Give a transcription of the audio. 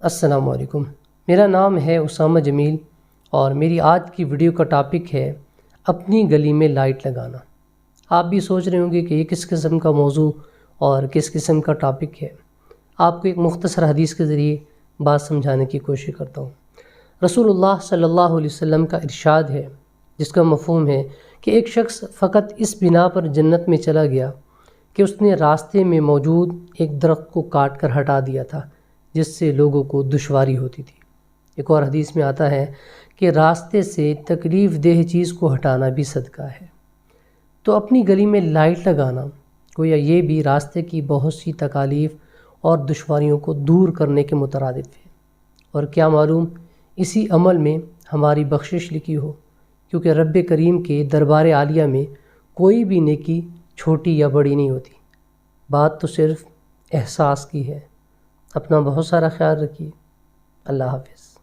السلام علیکم، میرا نام ہے اسامہ جمیل اور میری آج کی ویڈیو کا ٹاپک ہے اپنی گلی میں لائٹ لگانا۔ آپ بھی سوچ رہے ہوں گے کہ یہ کس قسم کا موضوع اور کس قسم کا ٹاپک ہے۔ آپ کو ایک مختصر حدیث کے ذریعے بات سمجھانے کی کوشش کرتا ہوں۔ رسول اللہ صلی اللہ علیہ وسلم کا ارشاد ہے، جس کا مفہوم ہے کہ ایک شخص فقط اس بنا پر جنت میں چلا گیا کہ اس نے راستے میں موجود ایک درخت کو کاٹ کر ہٹا دیا تھا جس سے لوگوں کو دشواری ہوتی تھی۔ ایک اور حدیث میں آتا ہے کہ راستے سے تکلیف دہ چیز کو ہٹانا بھی صدقہ ہے۔ تو اپنی گلی میں لائٹ لگانا گویا یہ بھی راستے کی بہت سی تکالیف اور دشواریوں کو دور کرنے کے مترادف ہے، اور کیا معلوم اسی عمل میں ہماری بخشش لکھی ہو، کیونکہ رب کریم کے دربار عالیہ میں کوئی بھی نیکی چھوٹی یا بڑی نہیں ہوتی، بات تو صرف احساس کی ہے۔ اپنا بہت سارا خیال رکھیے۔ اللہ حافظ۔